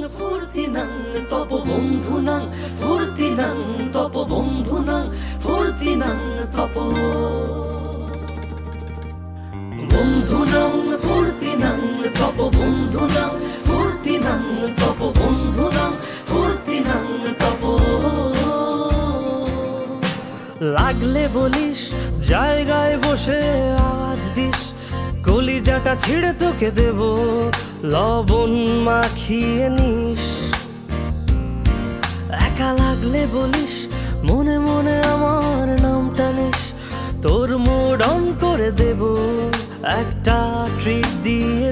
ফুর্তিনাং তপ বন্ধুনাং ফুর্তিনাং তপ বন্ধুনাং ফুর্তিনাং তপ বন্ধুনাং ফুর্তিনাং তপ বন্ধুনাং ফুর্তিনাং তপ বন্ধুনাং ফুর্তিনাং তপ লাগলে বলিস জায়গায় বসে আওয়াজ দিস কলিজাটা ছিঁড়ে তোকে দেব লবণ মাখিয়ে নিস একা লাগলে বলিস মনে মনে আমার নামটা নিস তোর মুড অন করে দেব একটা ট্রিট দিয়ে